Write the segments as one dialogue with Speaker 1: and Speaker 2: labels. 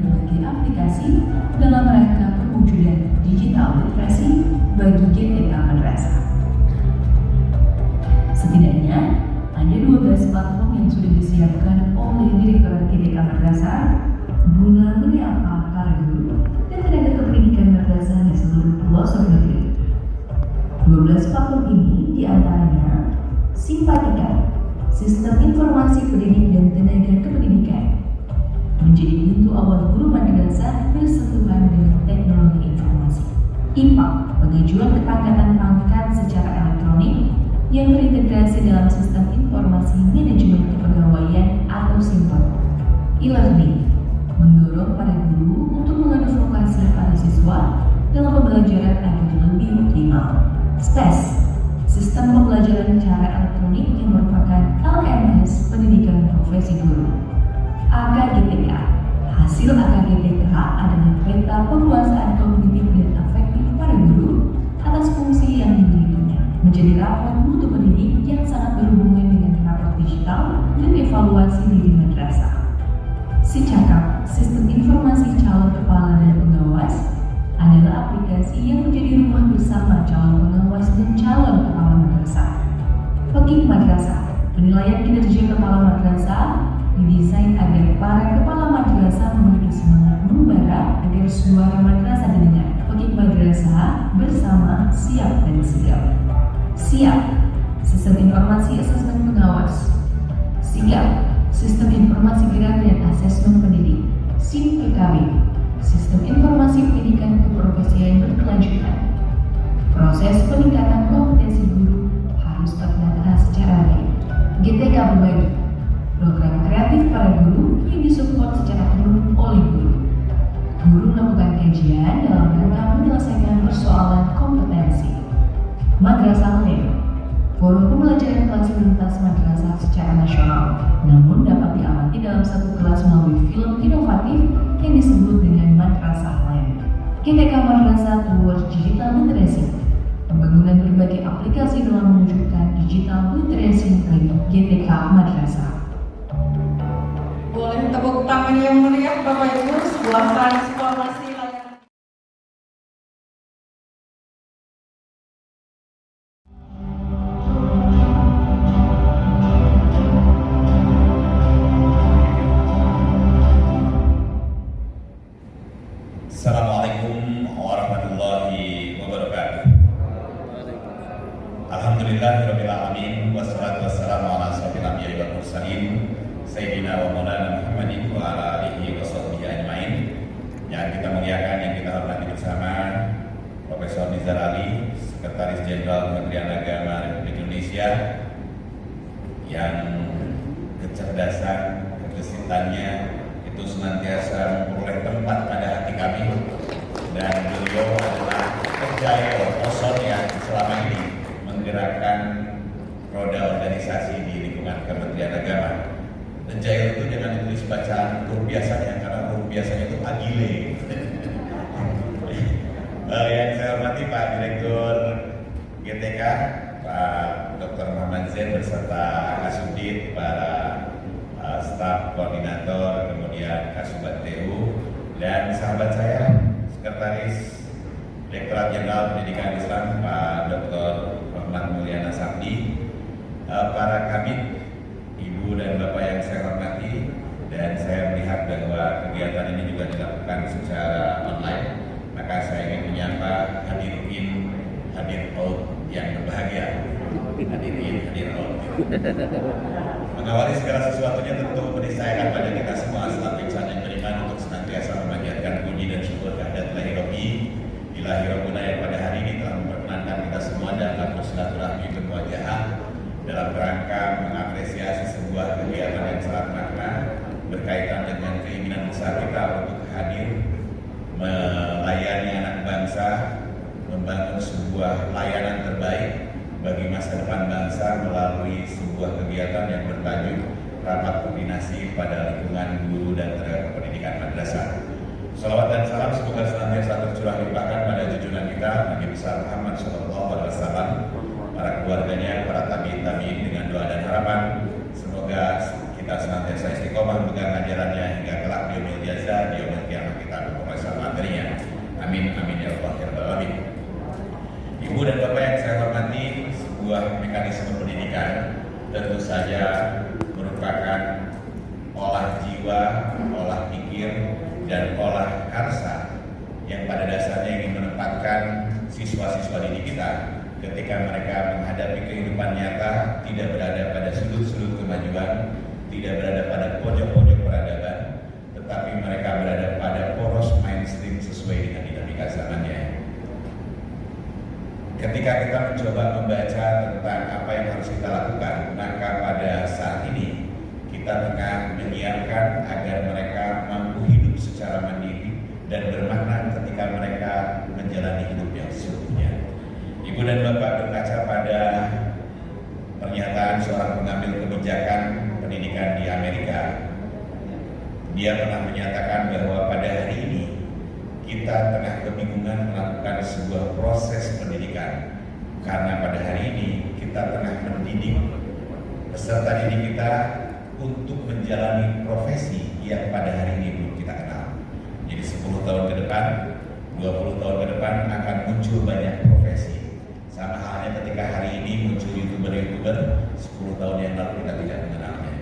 Speaker 1: berbagai aplikasi dalam rangka perwujudan digital literasi bagi GTK Madrasah. Setidaknya ada 12 platform yang sudah disiapkan oleh Direktorat GTK Madrasah guna menyapa para guru dan tenaga kependidikan madrasah di seluruh pelosok negeri. 12 platform ini diantaranya Simpatika, Sistem Informasi Pendidik dan Tenaga Kependidikan, menjadi pintu awal guru madrasah bersentuhan dengan teknologi informasi. IMPAK, pengajuan kepangkatan pangkat secara elektronik yang terintegrasi dalam Sistem Informasi Manajemen Kepegawaian atau SIMPAK. E-learning, mendorong para guru untuk mengadvokasi para siswa dalam pembelajaran agar lebih optimal. SPES, Sistem Pembelajaran Cara Elektronik yang merupakan LMS Pendidikan Profesi Guru. AKGTK, hasil AKGTK adalah peta penguasaan kognitif dan afektif para guru atas fungsi yang dimilikinya, menjadi rapor mutu pendidik yang sangat berhubungan dengan rapor digital dan evaluasi diri madrasah. SICAKAP, Sistem Informasi Calon Kepala dan Pengawas, adalah aplikasi yang menjadi rumah bersama calon pengawas dan calon kepala madrasah. Fakih Madrasah, penilaian kinerja kepala madrasah didesain agar para kepala madrasah memiliki semangat membara agar suara madrasah didengar. Fakih Madrasah bersama siap dan sigap. SIAP, Sistem Informasi Asesmen Pengawas. SIGAP, Sistem Informasi Gerak dan Asesmen Pendidik. SIMPKB, Sistem Informasi Pendidikan Keprofesian Berkelanjutan. Proses peningkatan kompetensi guru harus tertata secara baik. GTK Berbagi, program kreatif para guru yang disupport secara penuh oleh guru. Guru melakukan kajian dalam rangka menyelesaikan persoalan kompetensi. Madrasah Leo, forum pembelajaran kelas lintas madrasah secara nasional, namun dapat diamati dalam satu kelas melalui film inovatif yang disebut dengan Madrasah Land. GTK Madrasah Towards Digital Literacy, pembangunan berbagai aplikasi dalam mewujudkan digital literacy bagi GTK Madrasah.
Speaker 2: Boleh tepuk tangan yang meriah Bapak Ibu, sebuah transformasi layanan.
Speaker 3: Assalamualaikum warahmatullahi wabarakatuh. Alhamdulillahirabbil alamin wassalatu wassalamu ala asyrofil anbiya'i wal mursalin sayyidina wa maulana Muhammadin wa ala alihi wa sahbihi ajmain. Yang kita muliakan, yang kita hormati bersama Profesor Nizar Ali, Sekretaris Jenderal Kementerian Agama Republik Indonesia, yang kecerdasan, kegesitannya itu senantiasa memperoleh tempat pada hati kami, dan beliau adalah pejail person yang selama ini menggerakkan roda organisasi di lingkungan Kementerian Agama. Pejail itu jangan ditulis bacaan huruf biasanya, karena huruf biasanya itu agile. Yang saya hormati Pak Direktur GTK, Pak Dr. Muhammad Zain beserta Kasubdit, para staf koordinator, kemudian Kasubat TU, dan sahabat saya, Sekretaris Direktorat Jenderal Pendidikan Islam Pak Dr. Rahmat Mulyana Sabdi, para kabid, Ibu dan Bapak yang saya hormati, dan saya melihat bahwa kegiatan ini juga dilakukan secara online, maka saya ingin menyapa hadirin hadir out yang berbahagia. Hadirin hadir out. Mengawali segala sesuatunya tentu meniscayakan pada kita semua selaku insan yang beriman untuk senantiasa memanjatkan puji dan syukur kehadirat Ilahi Rabbi, Ilahi Rabbuna yang pada hari ini telah memperkenankan kita semua dalam bersilaturahmi bermuajahah dalam kerangka mengapresiasi sebuah kegiatan yang sangat makna berkaitan dengan keinginan besar kita untuk hadir melayani anak bangsa, membangun sebuah layanan terbaik bagi masa depan bangsa melalui sebuah kegiatan yang bertajuk Rapat Koordinasi pada Lingkungan Guru dan Tenaga Pendidikan Madrasah. Salawat dan salam semoga senantiasa tercurah limpahkan pada junjungan kita Nabi besar Muhammad SAW, para keluarganya, para tabi'in dengan doa dan harapan semoga kita senantiasa istiqomah memegang ajarannya hingga kelak di yaumil jaza, di yaumil qiyamah. Amin, amin ya Allah ya Rabbal Alamin. Ibu dan Bapak yang saya hormati, sebuah mekanisme pendidikan tentu saja merupakan olah jiwa, olah pikir, dan olah karsa yang pada dasarnya ingin menempatkan siswa-siswa didik kita ketika mereka menghadapi kehidupan nyata, tidak berada pada sudut-sudut kemajuan, tidak berada pada pojok-pojok peradaban, tetapi mereka berada pada poros mainstream sesuai dengan dinamika zamannya. Ketika kita mencoba membaca tentang apa yang harus kita lakukan, maka pada saat ini kita tengah menyiapkan agar mereka mampu hidup secara mandiri dan bermakna ketika mereka menjalani hidup yang sesungguhnya. Ibu dan Bapak berkaca pada pernyataan seorang pengambil kebijakan pendidikan di Amerika. Dia pernah menyatakan bahwa pada hari ini kita tengah kebingungan melakukan sebuah proses pendidikan, karena pada hari ini kita tengah mendidik peserta didik kita untuk menjalani profesi yang pada hari ini belum kita kenal. Jadi 10 tahun ke depan, 20 tahun ke depan akan muncul banyak profesi. Sama halnya ketika hari ini muncul YouTuber-YouTuber, 10 tahun yang lalu kita tidak mengenalnya.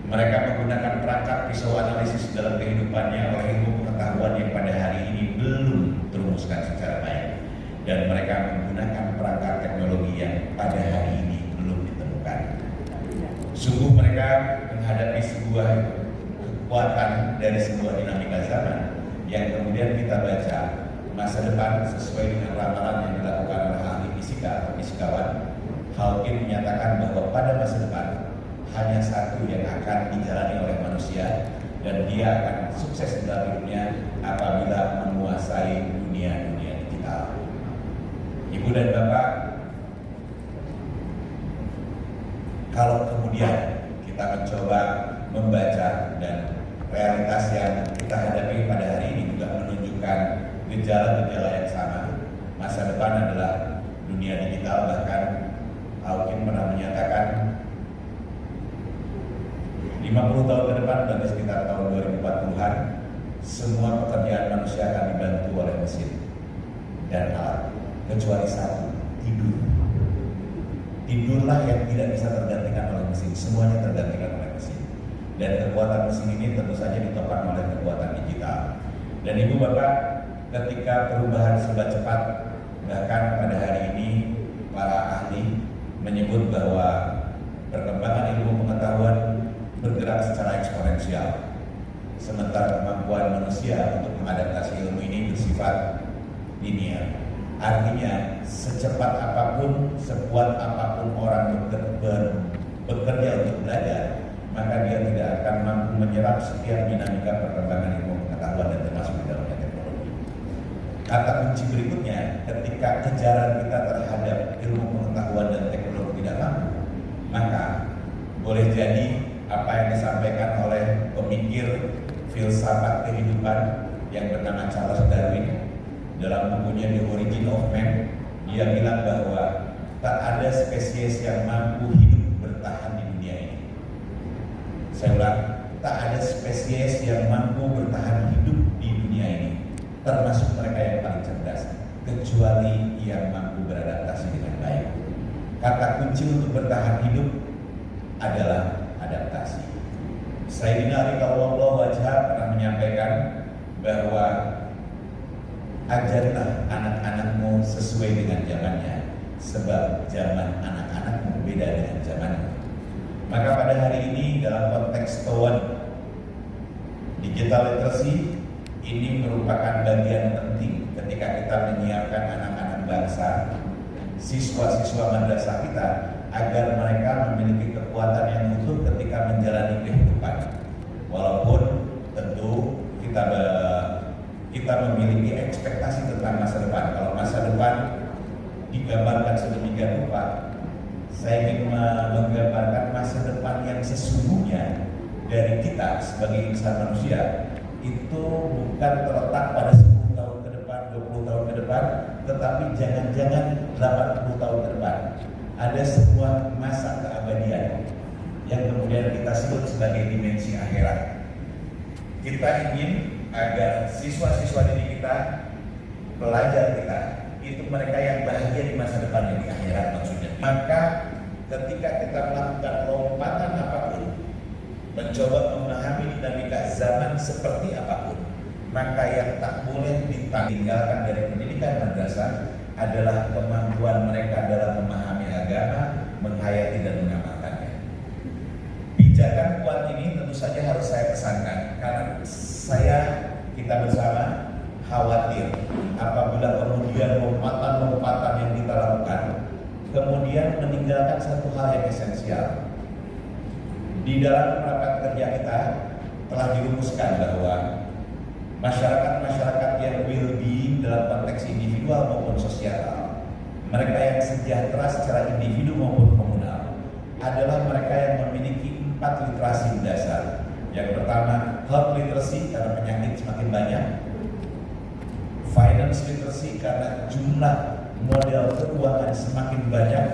Speaker 3: Mereka menggunakan perangkat pisau analisis dalam kehidupannya oleh ilmu pengetahuan yang pada hari ini belum terumuskan secara baik. Dan mereka menggunakan perangkat teknologi yang pada hari ini belum ditemukan. Sungguh mereka menghadapi sebuah kekuatan dari sebuah dinamika zaman yang kemudian kita baca masa depan sesuai dengan ramalan yang dilakukan oleh ahli fisika atau fisikawan. Hawking menyatakan bahwa pada masa depan hanya satu yang akan dijalani oleh manusia, dan dia akan sukses dalam hidupnya apabila menguasai dunia-dunia digital. Ibu dan Bapak, kalau kemudian kita mencoba membaca dan realitas yang kita hadapi pada hari ini juga menunjukkan gejala-gejala yang sama. Masa depan adalah dunia digital, bahkan Hawking pernah menyatakan 50 tahun ke depan, berarti sekitar tahun 2040-an, semua pekerjaan manusia akan dibantu oleh mesin dan alat, kecuali satu, tidur. Tidurlah yang tidak bisa tergantikan oleh mesin, semuanya tergantikan oleh mesin. Dan kekuatan mesin ini tentu saja ditopang oleh kekuatan digital. Dan Ibu Bapak, ketika perubahan serba cepat, bahkan pada hari ini para ahli menyebut bahwa perkembangan ilmu pengetahuan bergerak secara eksponensial, sementara kemampuan manusia untuk mengadaptasi ilmu ini bersifat linear. Artinya secepat apapun, sekuat apapun orang bekerja untuk belajar, maka dia tidak akan mampu menyerap setiap dinamika perkembangan ilmu pengetahuan dan termasuk di dalamnya teknologi. Kata kunci berikutnya, ketika kejaran kita terhadap ilmu pengetahuan dan teknologi tidak mampu, maka boleh jadi apa yang disampaikan oleh pemikir filsafat kehidupan yang bernama Charles Darwin dalam bukunya The Origin of Man, dia bilang bahwa tak ada spesies yang mampu hidup bertahan di dunia ini. Saya ulang, tak ada spesies yang mampu bertahan hidup di dunia ini, termasuk mereka yang paling cerdas, kecuali yang mampu beradaptasi dengan baik. Kata kunci untuk bertahan hidup adalah adaptasi. Sayyidina Ali Karramallahu wajhah pernah menyampaikan bahwa ajarilah anak-anakmu sesuai dengan zamannya, sebab zaman anak-anakmu beda dengan zamanmu. Maka pada hari ini dalam konteks TOWAN, digital literacy ini merupakan bagian penting ketika kita menyiapkan anak-anak bangsa, siswa-siswa madrasah kita, agar mereka memiliki kekuatan yang utuh ketika menjalani kehidupan. Walaupun tentu kita memiliki ekspektasi tentang masa depan. Kalau masa depan digambarkan sedemikian rupa, saya ingin menggambarkan masa depan yang sesungguhnya dari kita sebagai insan manusia itu bukan terletak pada 10 tahun ke depan, 20 tahun ke depan, tetapi jangan-jangan 80 tahun ke depan. Ada sebuah masa keabadian yang kemudian kita sebut sebagai dimensi akhirat. Kita ingin agar siswa-siswa didik kita pelajar kita itu mereka yang bahagia di masa depannya, di akhirat maksudnya. Maka ketika kita melakukan lompatan apapun, mencoba memahami dinamika zaman seperti apapun, maka yang tak boleh ditinggalkan dari pendidikan madrasah adalah kemampuan mereka dalam memahami agama, menghayati dan mengamalkannya. Pijakan kuat ini tentu saja harus saya pesankan karena kita bersama khawatir apabila kemudian lompatan-lompatan yang kita lakukan kemudian meninggalkan satu hal yang esensial. Di dalam rapat kerja kita telah dirumuskan bahwa masyarakat-masyarakat yang well-being dalam konteks individual maupun sosial, mereka yang sejahtera secara individu maupun komunal, adalah mereka yang memiliki 4 literasi dasar. Yang pertama, health literacy karena penyakit semakin banyak, finance literacy karena jumlah model keuangan semakin banyak,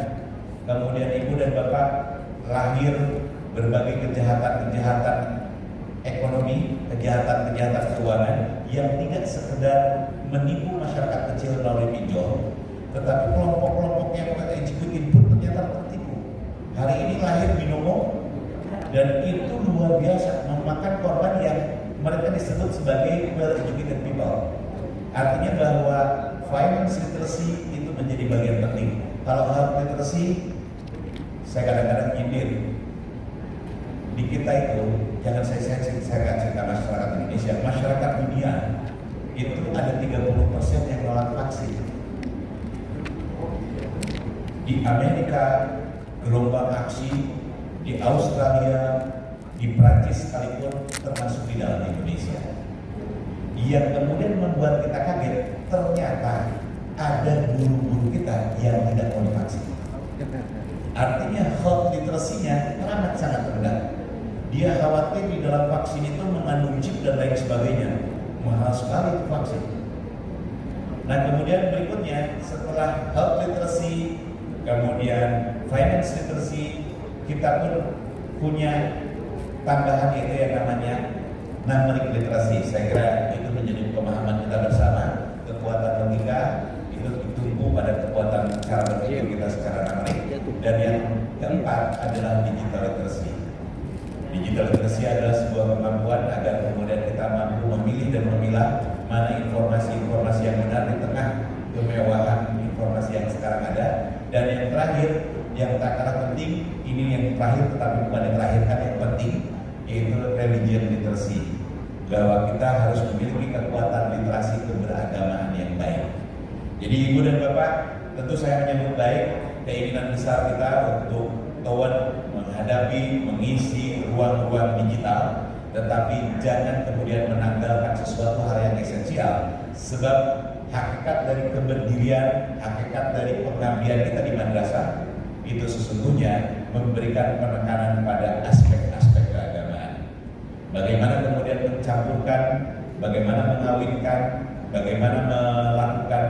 Speaker 3: kemudian ibu dan bapak lahir berbagai kejahatan-kejahatan ekonomi, kejahatan-kejahatan keuangan yang tidak sekedar menipu masyarakat kecil melalui pinjol, tetapi kelompok-kelompok yang eksekutif pun ternyata tertipu. Hari ini lahir binomo dan itu luar biasa memakan korban yang mereka disebut sebagai well-educated people. Artinya bahwa finance literacy itu menjadi bagian penting. Kalau health literacy, saya kadang-kadang nyindir. Di kita itu, jangan saya cerita masyarakat Indonesia, masyarakat dunia itu ada 30% yang nolak vaksin. Di Amerika gelombang aksi, di Australia, di Prancis sekalipun termasuk di dalam Indonesia. Yang kemudian membuat kita kaget, ternyata ada guru-guru kita yang tidak mau divaksin. Artinya health literacy-nya amat sangat rendah. Dia khawatir di dalam vaksin itu mengandung chip dan lain sebagainya. Mahal sekali itu vaksin. Nah kemudian berikutnya setelah health literacy, kemudian finance literacy, kita pun punya tambahan itu yang namanya numeric literacy. Saya kira itu menjadi pemahaman kita bersama. Kekuatan logika itu ditumpu pada kekuatan cara berpikir kita secara numerik. Dan yang keempat adalah digital literacy. Digital literacy adalah sebuah kemampuan agar kemudian kita mampu memilih dan memilah mana informasi-informasi yang benar di tengah kemewahan informasi yang sekarang ada. Dan yang terakhir, yang tak kalah penting, ini yang terakhir tetapi bukan yang terakhir kan yang penting, yaitu religion literacy. Bahwa kita harus memiliki kekuatan literasi keberagamaan yang baik. Jadi ibu dan bapak, tentu saya menyambut baik keinginan besar kita untuk menghadapi, mengisi ruang-ruang digital, tetapi jangan kemudian menanggalkan sesuatu hal yang esensial, sebab hakikat dari keberdirian, hakikat dari pengabdian kita di madrasah itu sesungguhnya memberikan penekanan pada aspek-aspek keagamaan. Bagaimana kemudian mencampurkan, bagaimana mengawinkan, bagaimana melakukan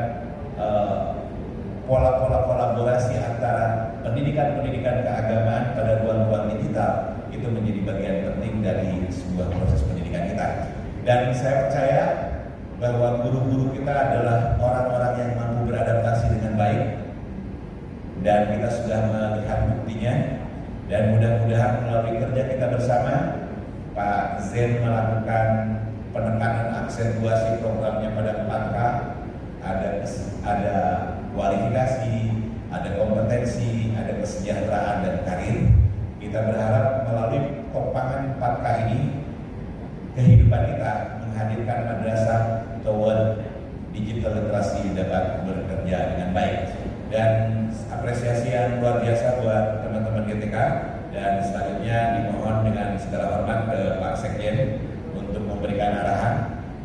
Speaker 3: pola-pola kolaborasi antara pendidikan-pendidikan keagamaan pada ruang-ruang digital itu menjadi bagian penting dari sebuah proses pendidikan kita. Dan saya percaya bahwa guru-guru kita adalah orang-orang yang mampu beradaptasi dengan baik, dan kita sudah melihat buktinya. Dan mudah-mudahan melalui kerja kita bersama, Pak Zen melakukan penekanan aksentuasi programnya pada 4K, ada kualifikasi, ada kompetensi, ada kesejahteraan dan karir. Kita berharap melalui topangan 4K ini kehidupan kita menghadirkan madrasah toward digital literasi dapat bekerja dengan baik. Dan apresiasi yang luar biasa buat teman-teman GTK, dan selanjutnya dimohon dengan segala hormat ke Pak Sekjen untuk memberikan arahan,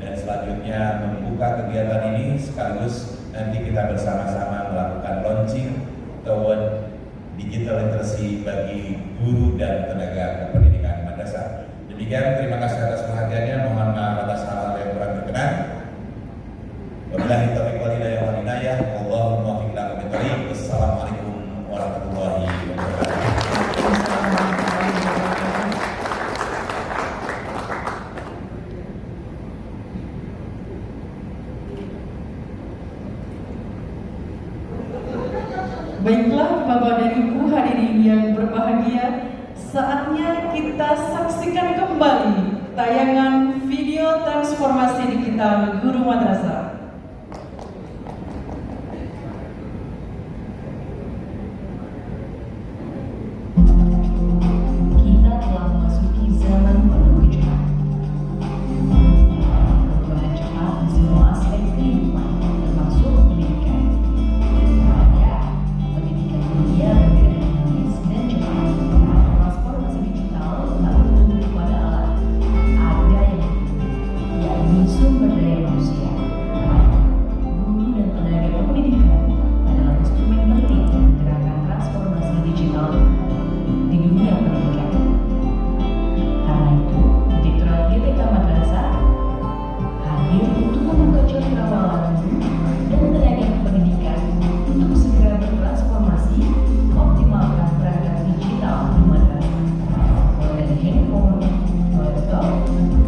Speaker 3: dan selanjutnya membuka kegiatan ini sekaligus nanti kita bersama-sama melakukan launching toward digital literacy bagi guru dan tenaga kependidikan madrasah. Demikian, terima kasih atas perhatiannya. Mohon maaf atas hal-hal yang kurang berkenan. Wabillahi taufiq wal hidayah wal inayah. Allahumma waffiq ila aqwamit thoriq. Wassalamualaikum warahmatullahi wabarakatuh.
Speaker 2: Baiklah Bapak dan Ibu hadirin yang berbahagia, saatnya kita saksikan kembali tayangan video transformasi digital Guru Madrasah.
Speaker 1: Kita telah memasuki zaman penuh kejutan. Perubahan cepat di semua aspek kehidupan, termasuk pendidikan. Maka, pendidikan dunia bergerak dinamis dan cepat. Transformasi digital tak bertumbuh pada alat. Ada yang yaitu sumber daya manusia. Guru dan tenaga pendidikan adalah instrumen penting menggerakkan transformasi digital di dunia pendidikan. Karena itu, Direktorat GTK Madrasah hadir untuk membuka cakrawala guru dan tenaga pendidikan untuk segera bertransformasi, optimalkan perangkat digital di madrasah, mulai dari handphone, laptop,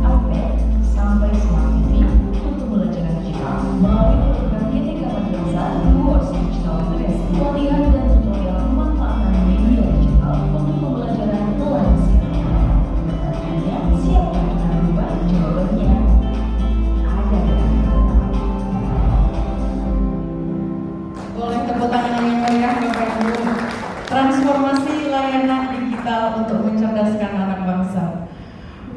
Speaker 1: iPad, sampai smart TV untuk pembelajaran digital melalui program GTK Madrasah Rewards Digital Literacy, pelatihan dan tutorial memanfaatkan media digital untuk pembelajaran live streaming. Pertanyaannya, siapa yang akan berubah? Jawabannya ada di dalam.
Speaker 2: Boleh tepuk tangan yang meriah Bapak Ibu. Transformasi layanan digital untuk mencerdaskan anak bangsa.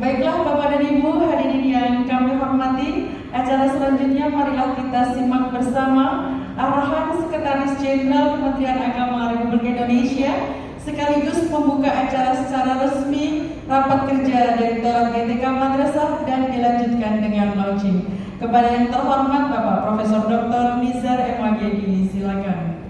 Speaker 2: Baiklah Bapak dan Ibu hadirin yang kami hormati, acara selanjutnya marilah kita simak bersama arahan Sekretaris Jenderal Kementerian Agama Republik Indonesia sekaligus membuka acara secara resmi rapat kerja Direktorat GTK Madrasah dan dilanjutkan dengan launching. Kepada yang terhormat Bapak Profesor Dr. Nizar MAGD, silakan.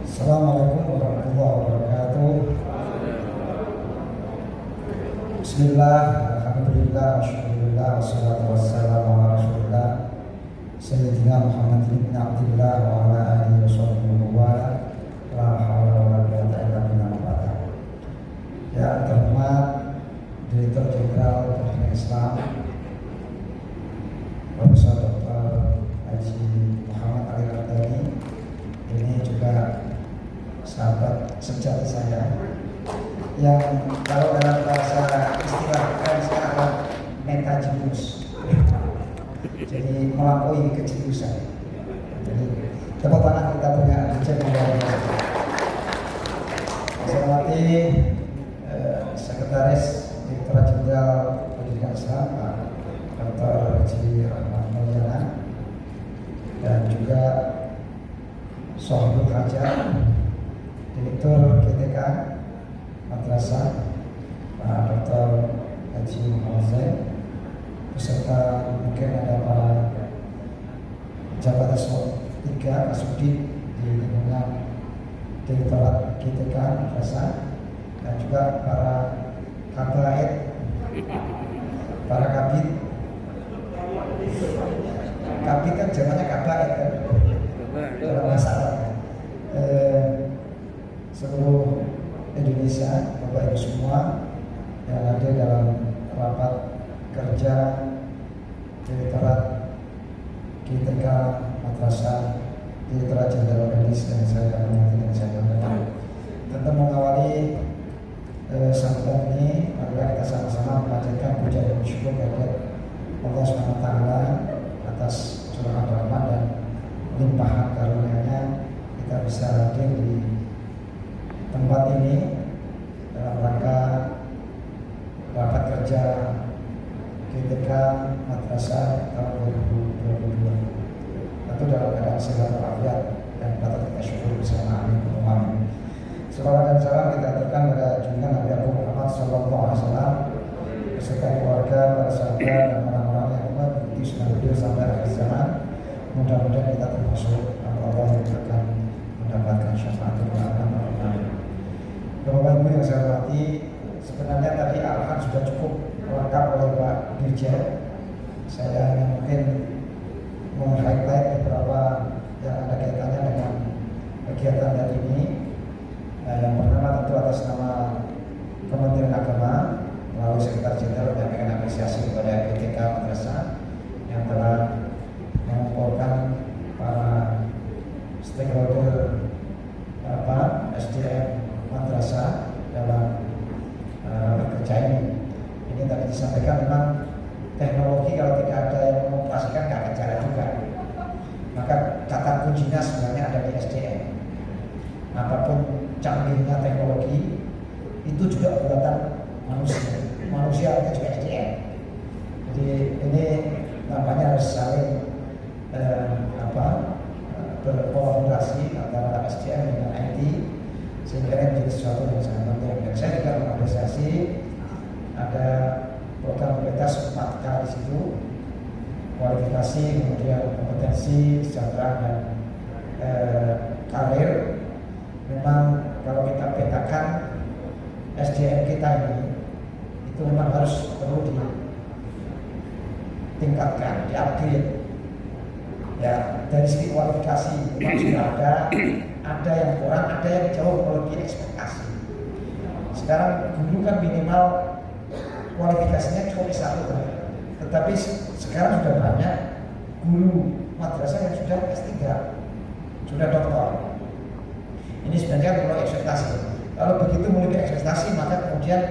Speaker 4: Assalamualaikum warahmatullahi wabarakatuh. Bismillah, alhamdulillah, syukurillah, wassalatu wassalamu ala rasulillah Sayyidina Muhammad ibn Abdillah wa ala alihi wa sahbihi wa wala la hawla wa la quwwata illa billah. Ya terhormat Direktur Jenderal Pendidikan Islam Profesor Dr. Haji Muhammad Ali Ramdhani, ini juga sahabat sejati saya yang kalau dalam bahasa istilah kan sekarang metajimus, jadi melampaui kejeniusan. Jadi tepuk tangan kita punya Dirjen luar biasa. Saya hormati Sekretaris Direktorat Jenderal Pendidikan Islam Pak Dr. Haji Rahman Mulyana dan juga Sohibul Hajar Direktur GTK Madrasah Pak Dr. Haji Muhammad Zain, beserta mungkin ada para pejabat S3 Kasubdit di lingkungan Direktorat GTK Madrasah dan juga para kabaid, para kabit kan zamannya kabaid kan dalam bahasa Arab. Seluruh Indonesia, Bapak Ibu semua yang ada dalam rapat kerja Direktorat GTK Madrasah, Direktorat Jenderal Pendidikan yang saya hormati dan saya banggakan. Tentu mengawali sambutan ini, marilah kita sama-sama memanjatkan puja dan syukur kepada Allah SWT atas curahan rahmat dan limpahan karunia-Nya kita bisa hadir di tempat ini dalam rangka rapat kerja GTK Madrasah tahun 2022. Tentu dalam keadaan sehat walafiat dan patut kita syukur bersama. Amin. Salawat dan salam kita aturkan pada junjungan Nabi Muhammad SAW beserta keluarga, para sahabat dan orang-orang yang mengikuti sunnah beliau sampai akhir zaman. Mudah-mudahan kita termasuk Allah yang akan mendapatkan syafaatul ulama. Bapak Ibu yang saya hormati, sebenarnya tadi arahan sudah cukup lengkap oleh Pak Dirjen. Saya mungkin meng-highlight beberapa yang ada kaitannya dengan kegiatan hari ini. Yang pertama tentu atas nama Kementerian Agama melalui Sekretaris Jenderal menyampaikan apresiasi kepada GTK Madrasah yang telah mengumpulkan para stakeholder SDM madrasah dalam bekerja ini. Ini tadi disampaikan memang teknologi kalau tidak ada yang mengoperasikan nggak akan jalan juga. Maka kata kuncinya sebenarnya ada di SDM. Apapun canggihnya teknologi itu juga buatan manusia. Manusianya juga SDM. Jadi ini nampaknya harus saling berkolaborasi antara SDM dengan IT sehingga ini menjadi sesuatu yang sangat penting. Dan saya juga mengapresiasi ada program prioritas 4K di situ, kualifikasi, kemudian kompetensi, kesejahteraan dan karir. Memang kalau kita petakan SDM kita ini itu memang harus perlu ditingkatkan, diupgrade. Ya, dari segi kualifikasi memang sudah ada yang kurang, ada yang jauh melebihi ekspektasi. Sekarang dulu kan minimal kualifikasinya cuma S1, tetapi sekarang sudah banyak guru madrasah yang sudah S3, sudah doktor. Ini sebenarnya perlu ekspektasi. Kalau begitu melebihi ekspektasi, maka kemudian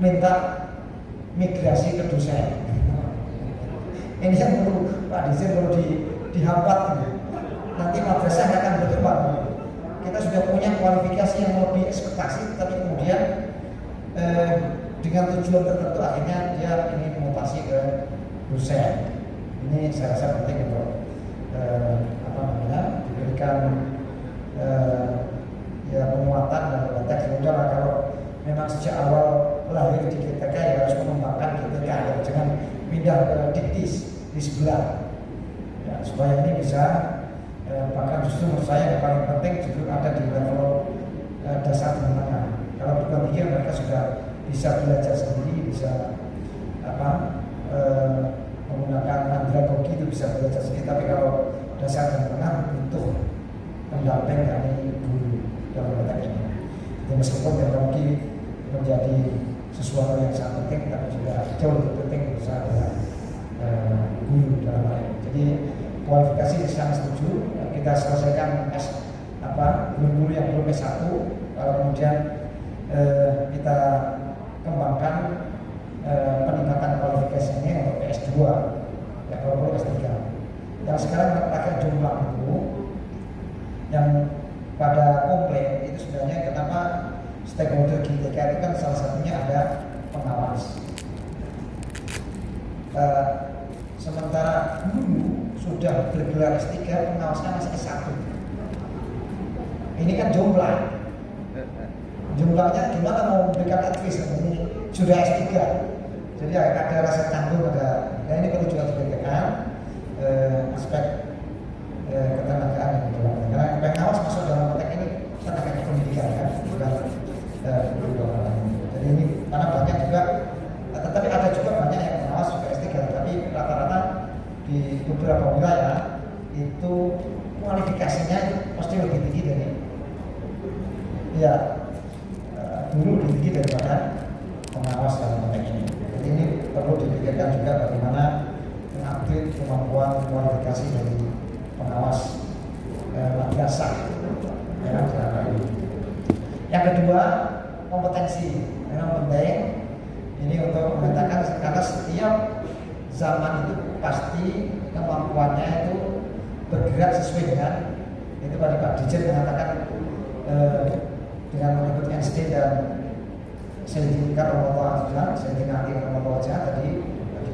Speaker 4: minta migrasi ke dosen. Ini yang perlu Pak Dirjen perlu dihambat. Nanti madrasah akan berkembang. Kita sudah punya kualifikasi yang lebih ekspektasi, tapi kemudian dengan tujuan tertentu akhirnya dia ingin mutasi ke dosen. Ini saya rasa penting untuk diberikan penguatan dan konteks. Udahlah kalau memang sejak awal lahir di GTK ya harus mengembangkan GTK, ya jangan pindah ke diktis di sebelah. Ya, supaya ini bisa bahkan justru menurut saya yang paling penting justru ada di level dasar menengah. Kalau perguruan tinggi mereka sudah bisa belajar sendiri, bisa menggunakan andragogi itu bisa belajar sendiri. Tapi kalau dasar dan menengah butuh pendamping dari guru dalam konteks ini. Jadi meskipun teknologi menjadi sesuatu yang sangat penting, tapi juga jauh lebih penting berusaha dengan guru dalam hal ini. Jadi kualifikasi saya setuju, kita selesaikan guru-guru yang belum S1, kalau kemudian kita kembangkan peningkatan kualifikasinya untuk S2, ya kalau perlu S3. Yang sekarang pakai jumlah itu, yang pada komplain itu sebenarnya kenapa stakeholder GTK itu kan salah satunya ada pengawas. Sementara guru sudah bergelar S3, pengawasnya masih S1. Ini kan jumlahnya gimana mau memberikan advice, ini sudah S3. Jadi ada rasa canggung, ini perlu juga diperhatikan aspek ketenagaan yang dalam. Karena pengawas masuk dalam konteks ini tenaga pendidikan kan, bukan jadi ini karena banyak juga, tetapi ada juga banyak yang pengawas juga S3, tapi rata-rata di beberapa wilayah itu kualifikasinya pasti lebih tinggi dari guru lebih tinggi daripada pengawas dalam konteks ini. Jadi ini perlu dipikirkan juga bagaimana mengupgrade kemampuan kualifikasi dari pengawas madrasah. Yang kedua, kompetensi memang penting. Ini untuk mengatakan karena setiap zaman itu pasti kemampuannya itu bergerak sesuai dengan itu tadi Pak Dirjen mengatakan dengan mengikuti SD dan Sayyidina Rasulullah tadi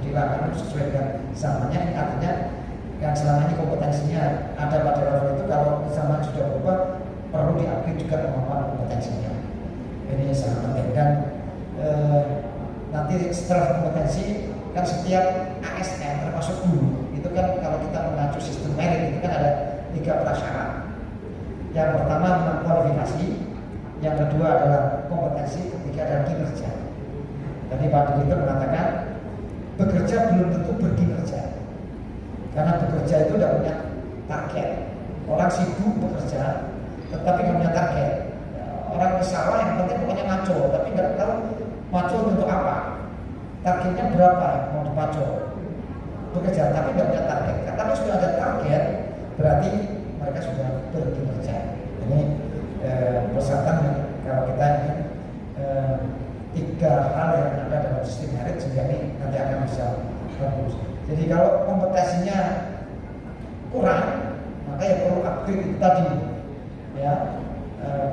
Speaker 4: dilakukan sesuai dengan zamannya. Artinya yang selama ini kompetensinya ada pada level itu, kalau zaman sudah berubah perlu diupgrade juga kemampuan kompetensinya. Ini sangat penting. Dan nanti setelah kompetensi kan setiap ASN termasuk guru itu kan kalau kita mengacu sistem merit itu kan ada 3 prasyarat. Yang pertama memang kualifikasi, yang kedua adalah kompetensi, ketiga adalah kinerja. Tadi Pak Direktur mengatakan bekerja belum tentu berkinerja. Karena bekerja itu tidak punya target. Orang sibuk bekerja, tetapi nggak punya target. Orang di sawah yang penting pokoknya maco, tapi nggak tahu maco untuk apa. Targetnya berapa mau dipaco? Bekerja, tapi nggak punya target. Tapi sudah ada target, berarti mereka sudah bekerja. Ini persyaratan kalau kita ingin 3 hal yang ada dalam sistem merit sehingga ini nanti akan bisa bagus. Jadi kalau kompetensinya kurang, maka ya perlu upgrade itu tadi, ya,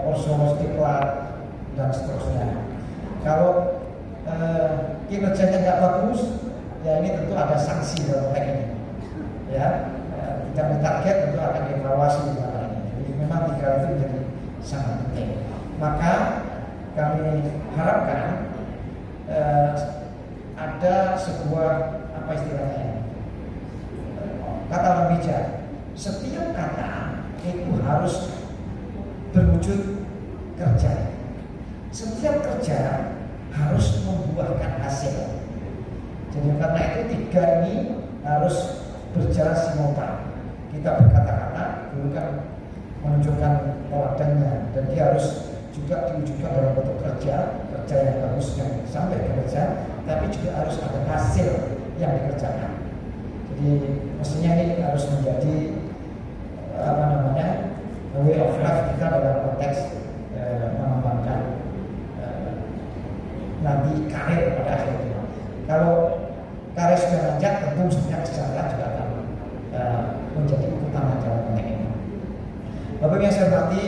Speaker 4: orso, stiklat dan seterusnya. Kalau kinerjanya nggak bagus, ya ini tentu ada sanksi dalam konteks ini, ya. Tidak target tentu akan dievaluasi di mana ini. Jadi memang 3 itu menjadi sangat penting. Maka kami harapkan ada sebuah apa istilahnya, kata orang bijak, setiap kata itu harus berwujud kerja. Setiap kerja harus membuahkan hasil. Jadi karena itu 3 ini harus berjalan simultan. Kita berkata-kata, dulu kan menunjukkan teladannya, dan dia harus juga diwujudkan dalam bentuk kerja yang bagus yang sampai kerja, tapi juga harus ada hasil yang dikerjakan. Jadi mestinya ini harus menjadi way of life kita dalam konteks mengembangkan nanti karir pada akhirnya. Kalau karir sudah lanjut, tentu sebenarnya kesejahteraan juga akan menjadi utama dalam konteks ini. Bapak yang saya hormati,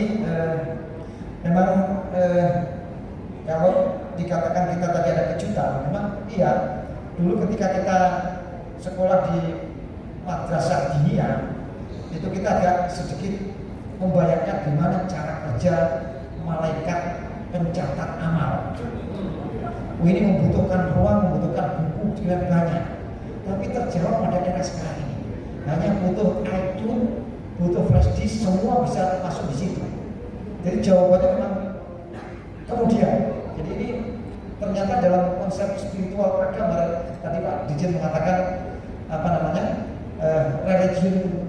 Speaker 4: memang kalau dikatakan kita tadi ada kejutan, memang iya. Dulu ketika kita sekolah di madrasah diniyah, itu kita agak sedikit membayangkan gimana cara kerja malaikat pencatat amal. Ini membutuhkan ruang, membutuhkan buku dengan banyak. Tapi terjawab pada era sekarang ini. Hanya butuh iTunes, butuh flash disk, semua bisa masuk di situ. Jadi jawabannya memang kemudian. Jadi ini ternyata dalam konsep spiritual agama, tadi Pak Dirjen mengatakan religion,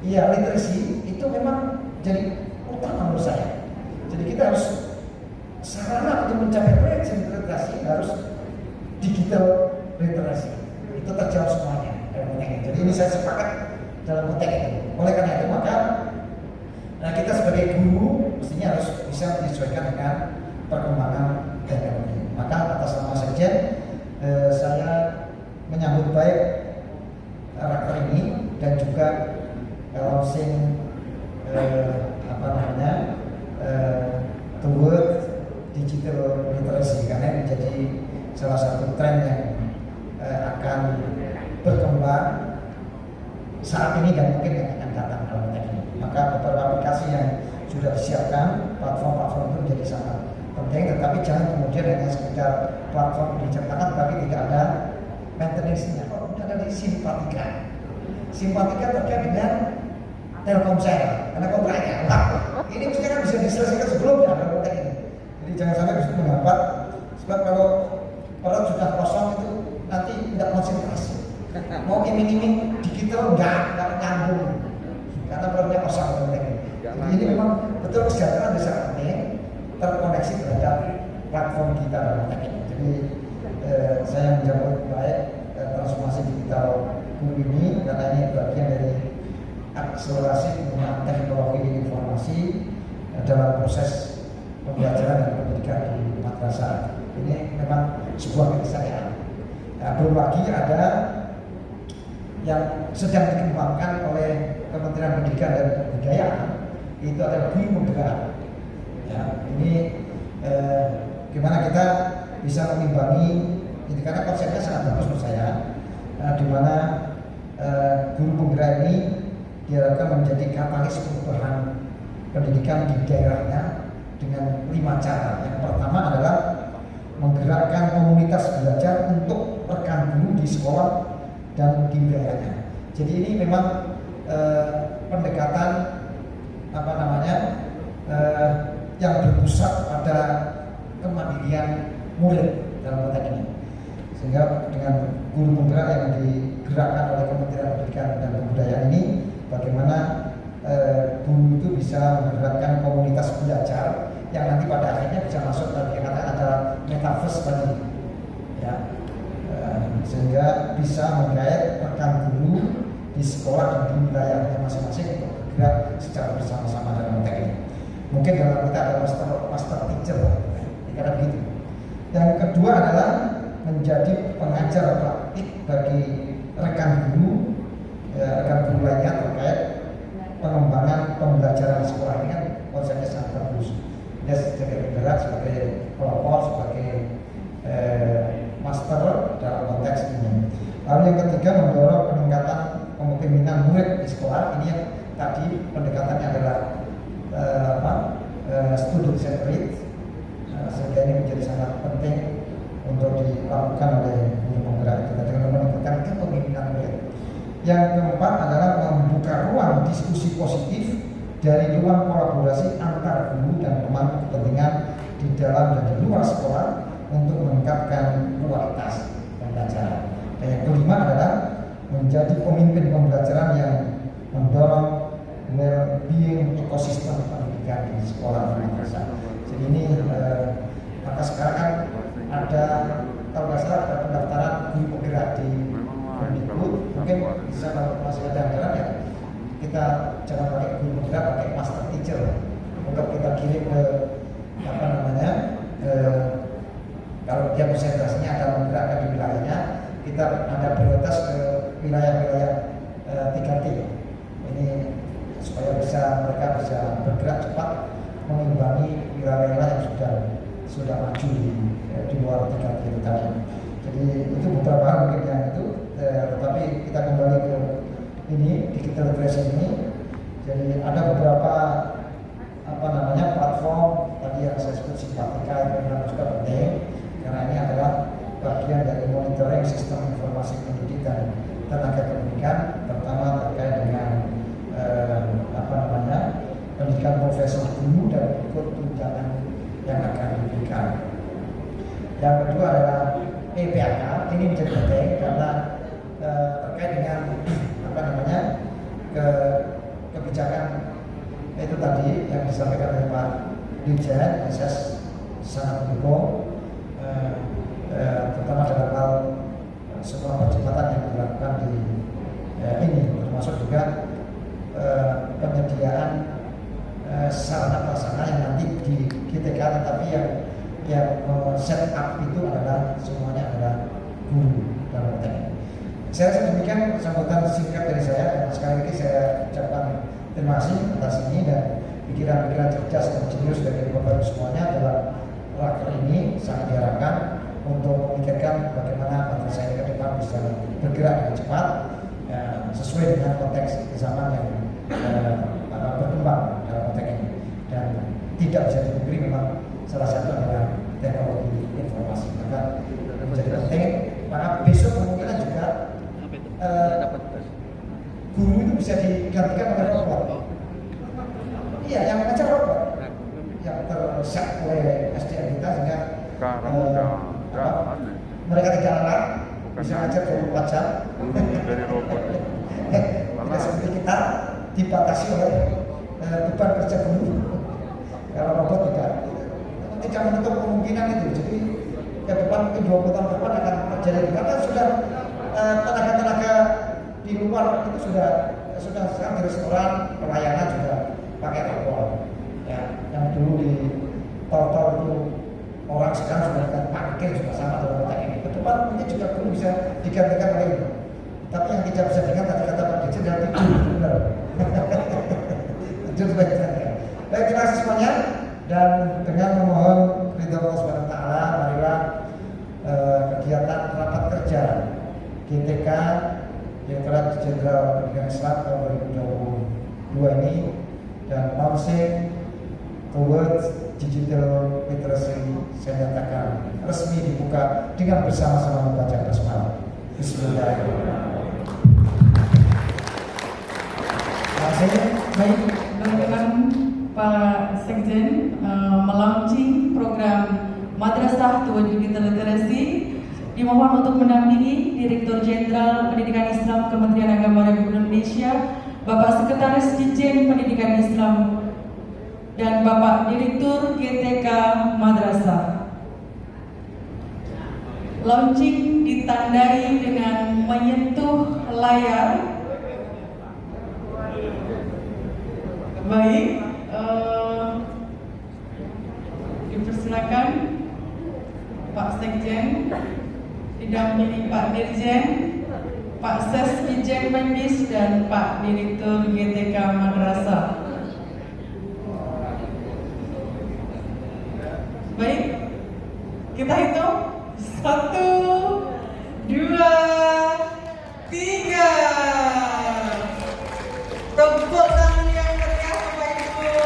Speaker 4: ya literasi itu memang jadi utama menurut saya. Jadi kita harus sarana untuk mencapai religion literasi harus digital literasi. Itu terjawab semuanya dalam konteks ini. Jadi ini saya sepakat dalam konteks itu. Oleh karena itu maka kita sebagai guru mestinya harus bisa menyesuaikan dengan perkembangan teknologi. Maka atas nama Sekjen saya menyambut baik raker ini dan juga launching toward digital literacy, karena ini menjadi salah satu tren yang akan berkembang saat ini dan mungkin yang akan datang dalam konteks ini. Maka beberapa aplikasi yang sudah disiapkan, platform-platform itu menjadi sangat penting, tetapi jangan kemudian hanya sekedar platform diciptakan tapi tidak ada maintenance-nya. Kalau ada di Simpatika terkait dengan Telkomsel, karena kontraknya. Ini mestinya kan bisa diselesaikan sebelumnya dalam konteks ini. Jadi jangan sampai bisa menghambat, sebab kalau perut sudah kosong itu nanti tidak konsentrasi. Mau iming-iming digital enggak nyambung karena perutnya kosong dalam konteks ini. Jadi ini memang betul kesejahteraan desa penting terkoneksi terhadap platform kita dalam konteks ini. Jadi saya menjawab baik transformasi digital guru ini karena ini bagian dari akselerasi penggunaan teknologi informasi dalam proses pembelajaran dan pendidikan di madrasah. Ini memang sebuah keniscayaan. Belum lagi ada yang sedang dikembangkan oleh Kementerian Pendidikan dan Kebudayaan, itu adalah guru penggerak. Ya, ini gimana kita bisa mengimbangi ini, karena konsepnya sangat bagus menurut saya, di mana guru penggerak ini diharapkan menjadi katalis perubahan pendidikan di daerahnya dengan 5 cara. Yang pertama adalah menggerakkan komunitas belajar untuk rekan guru di sekolah dan di wilayahnya. Jadi ini memang pendekatan yang berpusat pada kemandirian murid dalam konteks ini. Sehingga dengan guru penggerak yang digerakkan digerakkan oleh Kementerian Pendidikan dan Kebudayaan ini, bagaimana guru itu bisa menggerakkan komunitas belajar yang nanti pada akhirnya bisa masuk tadi katakan ada metaverse tadi, ya, sehingga bisa menggait rekan guru di sekolah dan di wilayahnya masing-masing untuk bergerak secara bersama-sama dalam konteks ini. Mungkin dalam kita ada master teacher, karena begitu. Yang kedua adalah menjadi pengajar praktik bagi rekan guru lainnya terkait pengembangan pembelajaran di sekolah. Ini kan konsepnya sangat bagus. Dia sebagai penggerak, sebagai pelopor, sebagai master dalam konteks ini. Lalu yang ketiga, mendorong peningkatan kepemimpinan murid di sekolah. Ini yang tadi pendekatannya adalah student centered, sehingga ini menjadi sangat penting untuk dilakukan oleh guru penggerak kita dengan meningkatkan kepemimpinan murid. Yang keempat adalah membuka ruang diskusi positif dari ruang kolaborasi antar guru dan pemangku kepentingan di dalam dan di luar sekolah untuk meningkatkan kualitas pembelajaran. Dan yang kelima adalah menjadi pemimpin pembelajaran yang mendorong well-being ekosistem pendidikan di sekolah dan madrasah. Jadi ini maka sekarang kan ada, kalau nggak salah ada pendaftaran guru penggerak di Kemdikbud. Mungkin bisa kalau masih ada anggaran ya kita jangan pakai guru penggerak, pakai master teacher untuk kita kirim ke kalau dia presentasinya ada menggerakkan di wilayahnya, kita ada prioritas ke wilayah-wilayah 3T. Ini supaya mereka bisa bergerak cepat mengimbangi wilayah-wilayah yang sudah maju di luar 3T itu tadi. Jadi itu beberapa hal mungkin yang itu, tetapi kita kembali ke ini digital literacy ini. Jadi ada beberapa platform tadi yang saya sebut Simpatika yang juga penting, karena ini adalah bagian dari monitoring sistem informasi pendidik dan tenaga pendidikan, pertama terkait dengan pendidikan profesor guru dan ikut tunjangan yang akan diberikan. Yang kedua adalah PPAK. Ini menjadi penting karena terkait dengan kebijakan itu tadi yang disampaikan oleh Pak Dirjen. Saya sangat mendukung, terutama dalam hal semua percepatan yang dilakukan di ini, termasuk juga penyediaan sarana prasarana yang nanti di GTK, tetapi yang set up itu adalah semuanya adalah guru dalam konteks. Saya rasa demikian sambutan singkat dari saya, dan sekali lagi saya ucapkan terima kasih atas ini dan pikiran-pikiran cerdas dan jenius dari Bapak Ibu semuanya dalam raker ini sangat diharapkan untuk memikirkan bagaimana madrasah ini ke depan bisa bergerak dengan cepat sesuai dengan konteks zaman yang berkembang dalam konteks ini, dan tidak bisa dipungkiri memang salah satu adalah teknologi informasi. Maka menjadi penting, maka besok kemungkinan juga guru itu bisa digantikan oleh robot. Iya, yang mengajar robot yang terset oleh SDM kita, sehingga mereka tidak lelah, bisa ngajar 24 jam
Speaker 5: dari robot.
Speaker 4: Tidak seperti kita dibatasi oleh beban kerja guru. Kalau robot tidak menutup kemungkinan itu. Jadi ke depan mungkin 20 tahun depan akan terjadi, karena sudah tenaga-tenaga di luar itu sudah sekarang di restoran, pelayanan juga pakai robot. Ya, yang dulu di tol itu orang sekarang sudah akan parkir juga sama dalam konteks ini. Ke depan mungkin juga perlu bisa digantikan oleh itu. Tapi yang tidak bisa diganti tadi kata Pak Dirjen dari benar. Itu baiknya. Baik, terima kasih semuanya, dan dengan memohon ridho Allah SWT, marilah kegiatan rapat kerja GTK Direktorat Jenderal Pendidikan Islam tahun 2022 ini dan launching towards digital literacy saya nyatakan resmi dibuka dengan bersama-sama membaca basmalah. Bismillahirrahmanirrahim. Terima kasih.
Speaker 2: Baik, dengan Pak Sekjen melaunching program Madrasah Towards Digital Literacy Dimohon untuk mendampingi Direktur Jenderal Pendidikan Islam Kementerian Agama Republik Indonesia, Bapak Sekretaris Ditjen Pendidikan Islam, dan Bapak Direktur GTK Madrasah. Launching ditandai dengan menyentuh layar. Baik, dipersilakan Pak Sekjen didampingi Pak Dirjen, Pak Ses Dirjen Pendis, dan Pak Direktur GTK Madrasah. Baik, kita hitung 1, 2, 3. Tepuk tangan yang meriah Bapak Ibu.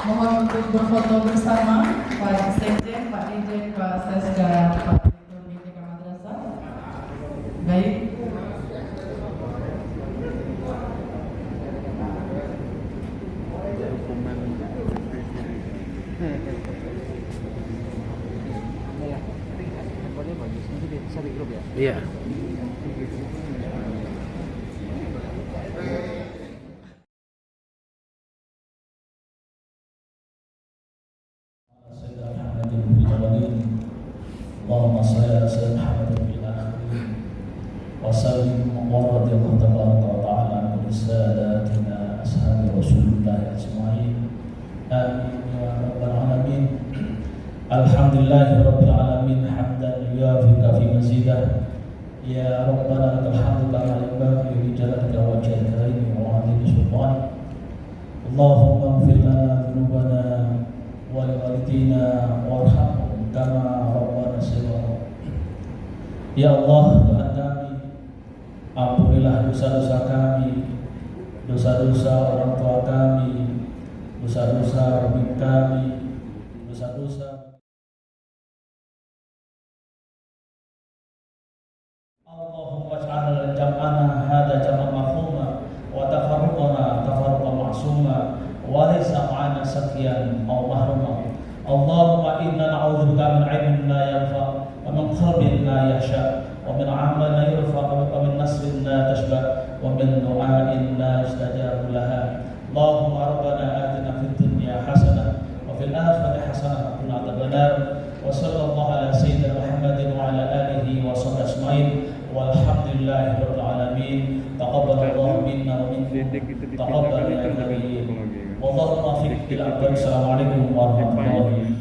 Speaker 2: Mohon untuk berfoto bersama Pak Sekjen, Pak Dirjen, Pak Ses, dan Pak Direktur GTK Madrasah. Baik.
Speaker 5: Iya.
Speaker 6: Allahumma salli ala sayyidina Muhammad fil akhirin wa sallim wa radiyallahu tabaraka wa ta'ala an kulli sadatina ashabi Rasulillah ajma'in. Amin ya rabbal alamin. Alhamdulillahi rabbil alamin hamdan yuwafi fi mazidah. Ya rabbana lakal hamdu kama yanbaghi li jalalika wa wajhika karim wa 'azimi sultanik. Allahumma ighfir lana dhunubana wa li walidina warhamhum kama rabbana saghira. Ya Allah, Tuhan kami, ampunilah dosa-dosa kami, dosa-dosa orang tua kami, dosa-dosa umi kami, dosa-dosa. Allahumma ij'al jam'ana hadza jam'an marhuma wa tafarruqana tafarruqan ma'suma wa laysa ma'ana sakiyan aw mahruma. Allahumma inna na'udzubika min 'ilmin la yanfa' wa min qalbin la yakhsha wa min 'amalin la yurfa' wa min nasrin la tashba' wa min du'ain la yustajabu laha. Allahumma rabbana atina fid dunya hasanah wa fil akhirati hasanah wa qina adzaban nar. Wa sallallahu ala sayyidina Muhammadin wa ala alihi wa sahbihi ajma'in. Walhamdulillahi rabbil alamin. Taqabbalallahu minna wa minkum. Taqabbal ya karim. Wallahu muwaffiq ila aqwam. Assalamualaikum warahmatullahi wabarakatuh.